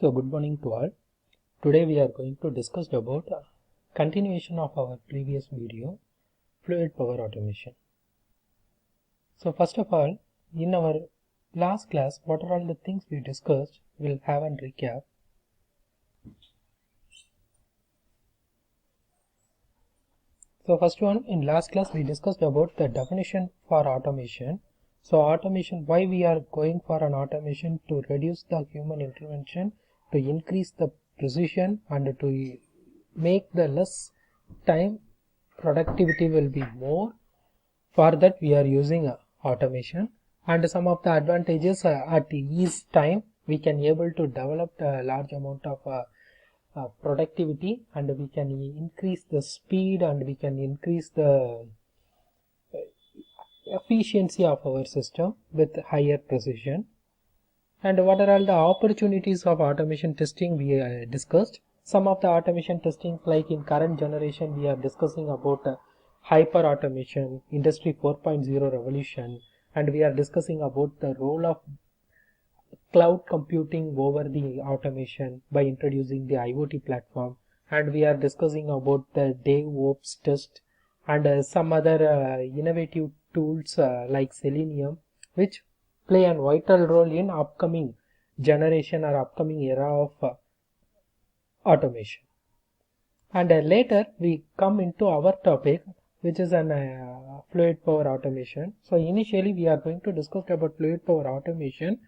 So good morning to all. Today we are going to discuss about continuation of our previous video, fluid power automation. So first of all, in our last class, what are all the things we discussed? We'll have a recap. So first one, in last class we discussed about the definition for automation. So automation, why we are going for an automation? To reduce the human intervention, to increase the precision, and to make the less time productivity will be more. For that we are using automation, and some of the advantages at ease time we can able to develop a large amount of productivity, and we can increase the speed, and we can increase the efficiency of our system with higher precision. And what are all the opportunities of automation testing we discussed? Some of the automation testing, like in current generation we are discussing about hyper automation, industry 4.0 revolution, and we are discussing about the role of cloud computing over the automation by introducing the IoT platform, and we are discussing about the DevOps test and some other innovative tools like Selenium, which play a vital role in upcoming generation or upcoming era of automation. And later we come into our topic, which is an fluid power automation. So initially we are going to discuss about fluid power automation,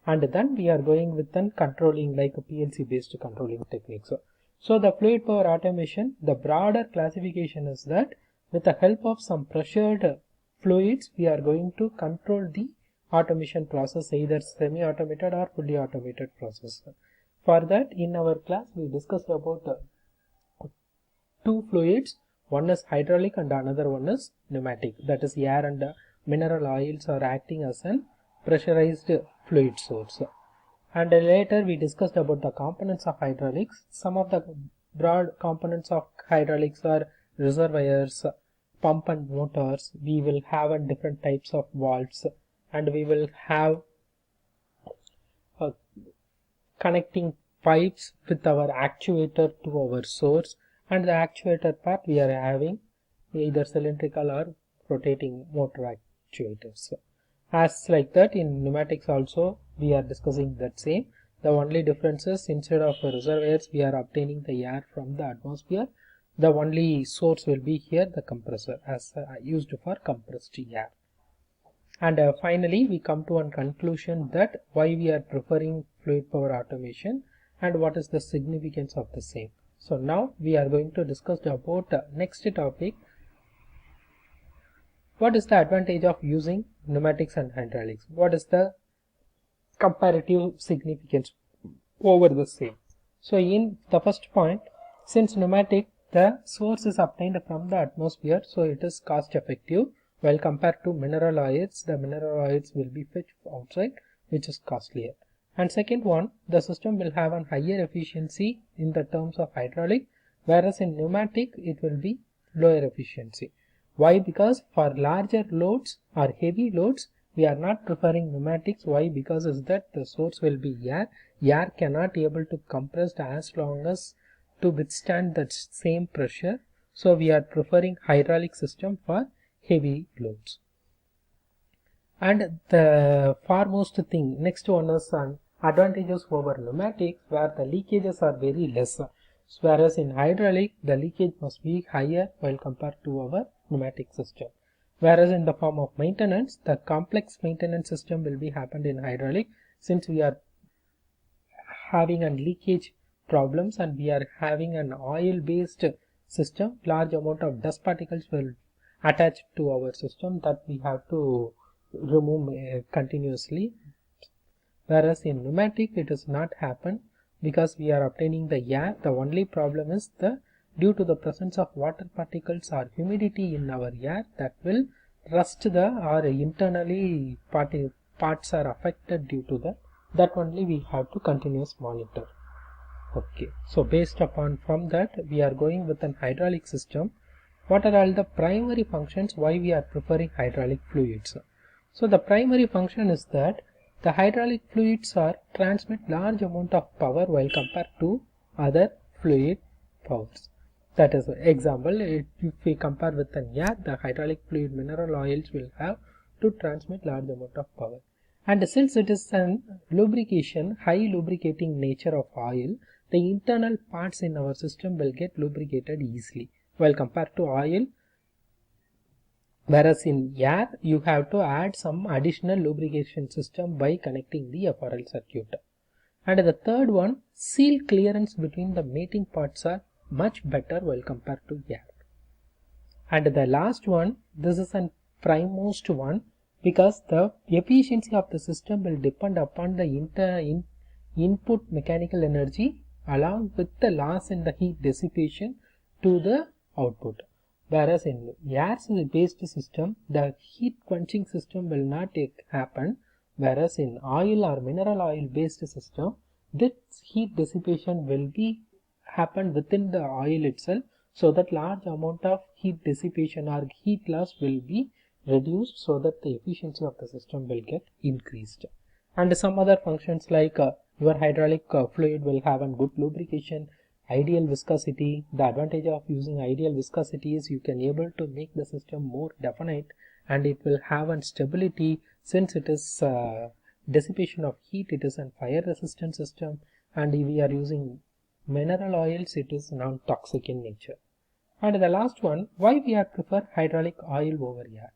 and then we are going with an controlling, like a PLC based controlling techniques. So the fluid power automation, the broader classification is that with the help of some pressured fluids we are going to control the automation process, either semi-automated or fully automated process. For that, in our class we discussed about two fluids. One is hydraulic and another one is pneumatic, that is air and mineral oils are acting as an pressurized fluid source. And later we discussed about the components of hydraulics. Some of the broad components of hydraulics are reservoirs, pump and motors. We will have different types of valves, and we will have connecting pipes with our actuator to our source, and the actuator part we are having either cylindrical or rotating motor actuators. As like that, in pneumatics also we are discussing that same. The only difference is, instead of reservoirs we are obtaining the air from the atmosphere. The only source will be here the compressor, as used for compressed air. And finally we come to a conclusion that why we are preferring fluid power automation and what is the significance of the same. So now we are going to discuss about next topic. What is the advantage of using pneumatics and hydraulics? What is the comparative significance over the same? So in the first point, since pneumatic, the source is obtained from the atmosphere, so it is cost effective, while compared to mineral oils, the mineral oils will be fetched outside, which is costlier. And second one, the system will have a higher efficiency in the terms of hydraulic, whereas in pneumatic it will be lower efficiency. Why? Because for larger loads or heavy loads we are not preferring pneumatics. Why? Because is that the source will be air. Air cannot be able to compress as long as to withstand that same pressure. So we are preferring hydraulic system for heavy loads. And the foremost thing, next one is advantages over pneumatics, where the leakages are very less, whereas in hydraulic the leakage must be higher while compared to our pneumatic system. Whereas in the form of maintenance, the complex maintenance system will be happened in hydraulic, since we are having a leakage problems and we are having an oil based system. Large amount of dust particles will attach to our system that we have to remove continuously. Whereas in pneumatic it does not happen, because we are obtaining the air. The only problem is due to the presence of water particles or humidity in our air, that will rust or internally parts are affected due to that only we have to continuous monitor. Okay, so based upon from that we are going with an hydraulic system. What are all the primary functions why we are preferring hydraulic fluids? So the primary function is that the hydraulic fluids are transmit large amount of power while compared to other fluid powers. That is example, if we compare with an air, the hydraulic fluid mineral oils will have to transmit large amount of power. And since it is an lubrication, high lubricating nature of oil, the internal parts in our system will get lubricated easily while compared to oil. Whereas in air, you have to add some additional lubrication system by connecting the FRL circuit. And the third one, seal clearance between the mating parts are much better while compared to air. And the last one, this is an primemost one, because the efficiency of the system will depend upon the input mechanical energy along with the loss in the heat dissipation to the output. Whereas in air based system, the heat quenching system will not happen, whereas in oil or mineral oil based system, this heat dissipation will be happen within the oil itself, so that large amount of heat dissipation or heat loss will be reduced, so that the efficiency of the system will get increased. And some other functions like your hydraulic fluid will have a good lubrication, ideal viscosity. The advantage of using ideal viscosity is you can able to make the system more definite, and it will have a stability. Since it is dissipation of heat, it is a fire resistant system, and if we are using mineral oils, it is non-toxic in nature. And the last one, why we are prefer hydraulic oil over air.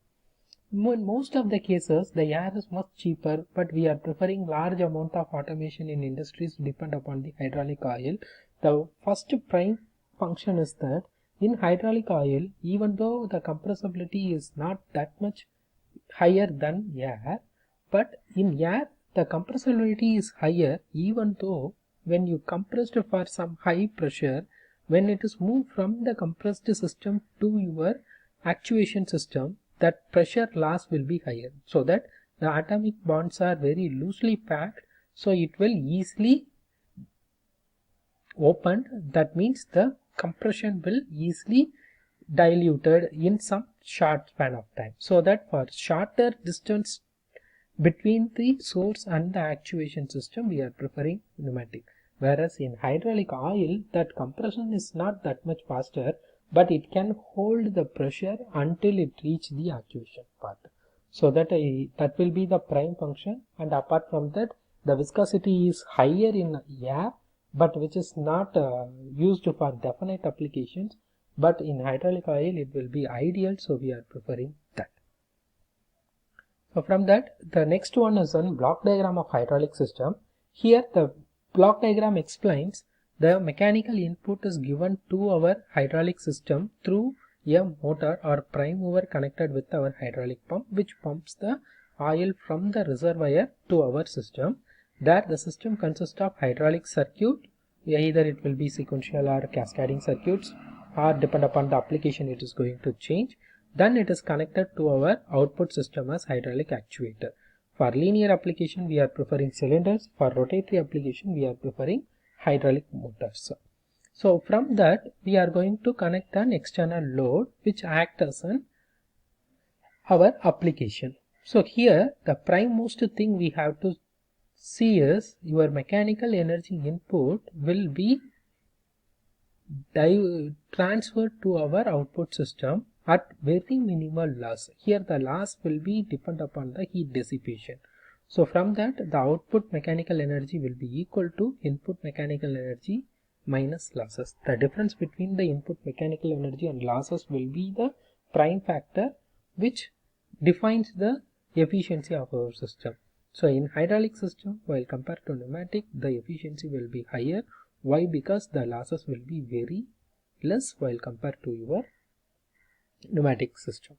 In most of the cases, the air is much cheaper, but we are preferring large amount of automation in industries depend upon the hydraulic oil. The first prime function is that in hydraulic oil, even though the compressibility is not that much higher than air, but in air the compressibility is higher, even though when you compressed for some high pressure, when it is moved from the compressed system to your actuation system, that pressure loss will be higher, so that the atomic bonds are very loosely packed, so it will easily open. That means the compression will easily diluted in some short span of time, so that for shorter distance between the source and the actuation system, we are preferring pneumatic. Whereas in hydraulic oil, that compression is not that much faster, but it can hold the pressure until it reach the actuation part. So that that will be the prime function. And apart from that, the viscosity is higher in air, but which is not used for definite applications. But in hydraulic oil, it will be ideal, so we are preferring that. So from that, the next one is on block diagram of hydraulic system. Here the block diagram explains the mechanical input is given to our hydraulic system through a motor or prime mover connected with our hydraulic pump, which pumps the oil from the reservoir to our system. There the system consists of hydraulic circuit, either it will be sequential or cascading circuits, or depend upon the application it is going to change. Then it is connected to our output system as hydraulic actuator. For linear application, we are preferring cylinders. For rotatory application, we are preferring hydraulic motors. So from that, we are going to connect an external load which acts as our application. So here the primemost thing we have to see is your mechanical energy input will be transferred to our output system at very minimal loss. Here the loss will be depend upon the heat dissipation. So from that, the output mechanical energy will be equal to input mechanical energy minus losses. The difference between the input mechanical energy and losses will be the prime factor which defines the efficiency of our system. So in hydraulic system, while compared to pneumatic, the efficiency will be higher. Why? Because the losses will be very less while compared to your pneumatic system.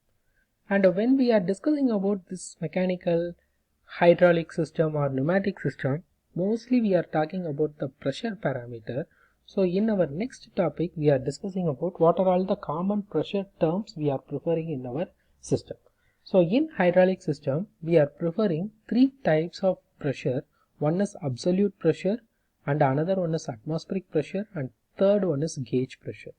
And when we are discussing about this mechanical, hydraulic system or pneumatic system, mostly we are talking about the pressure parameter. So in our next topic, we are discussing about what are all the common pressure terms we are preferring in our system. So in hydraulic system, we are preferring three types of pressure. One is absolute pressure, and another one is atmospheric pressure, and third one is gauge pressure.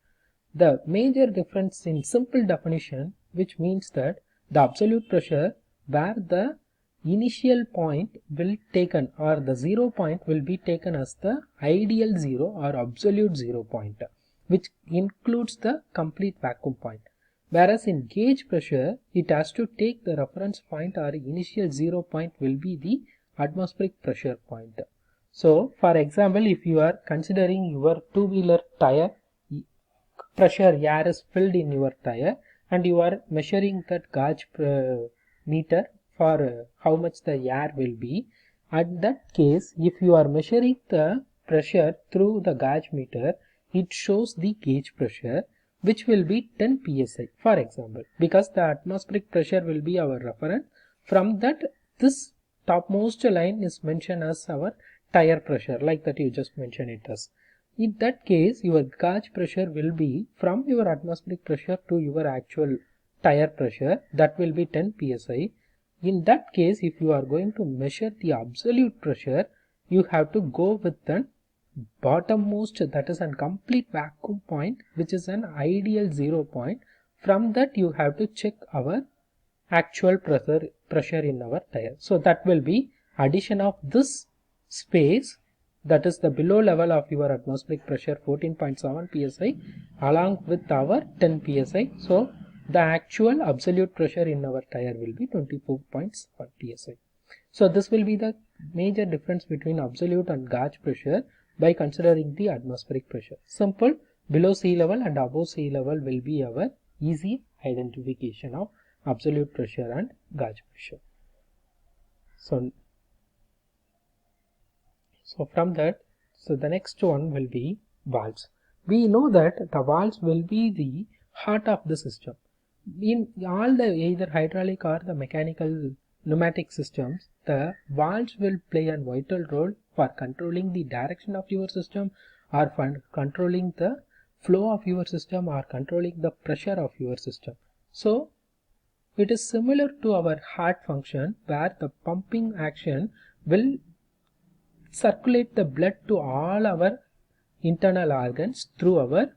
The major difference in simple definition, which means that the absolute pressure where the initial point will taken, or the 0 point will be taken as the ideal 0 or absolute 0 point, which includes the complete vacuum point. Whereas in gauge pressure, it has to take the reference point, or initial 0 point will be the atmospheric pressure point. So for example, if you are considering your two-wheeler tire pressure, air is filled in your tire, and you are measuring that gauge meter for how much the air will be. At that case, if you are measuring the pressure through the gauge meter, it shows the gauge pressure, which will be 10 psi, for example, because the atmospheric pressure will be our reference. From that, this topmost line is mentioned as our tire pressure, like that you just mentioned it as. In that case, your gauge pressure will be from your atmospheric pressure to your actual tire pressure, that will be 10 psi. In that case, if you are going to measure the absolute pressure, you have to go with an bottommost, that is a complete vacuum point, which is an ideal 0 point. From that you have to check our actual pressure in our tire. So that will be addition of this space, that is the below level of your atmospheric pressure 14.7 psi along with our 10 psi. So the actual absolute pressure in our tire will be 24.7 psi. So this will be the major difference between absolute and gauge pressure by considering the atmospheric pressure. Simple, below sea level and above sea level will be our easy identification of absolute pressure and gauge pressure. So from that, so the next one will be valves. We know that the valves will be the heart of the system. In all the either hydraulic or the mechanical pneumatic systems, the valves will play a vital role for controlling the direction of your system, or for controlling the flow of your system, or controlling the pressure of your system. So it is similar to our heart function, where the pumping action will circulate the blood to all our internal organs through our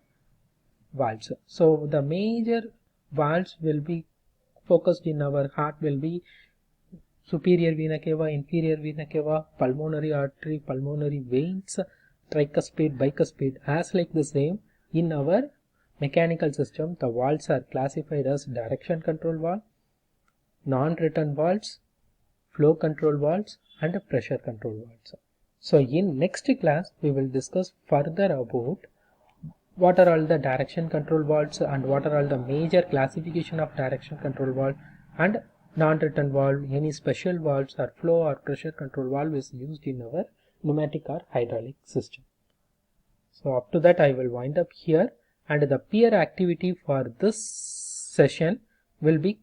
valves. So the major valves will be focused in our heart will be superior vena cava, inferior vena cava, pulmonary artery, pulmonary veins, tricuspid, bicuspid. As like the same, in our mechanical system, the valves are classified as direction control valve, non-return valves, flow control valves, and pressure control valves. So in next class, we will discuss further about what are all the direction control valves and what are all the major classification of direction control valve and non-return valve, any special valves or flow or pressure control valve is used in our pneumatic or hydraulic system. So up to that I will wind up here, and the peer activity for this session will be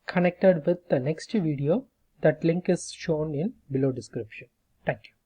connected with the next video. That link is shown in below description. Thank you.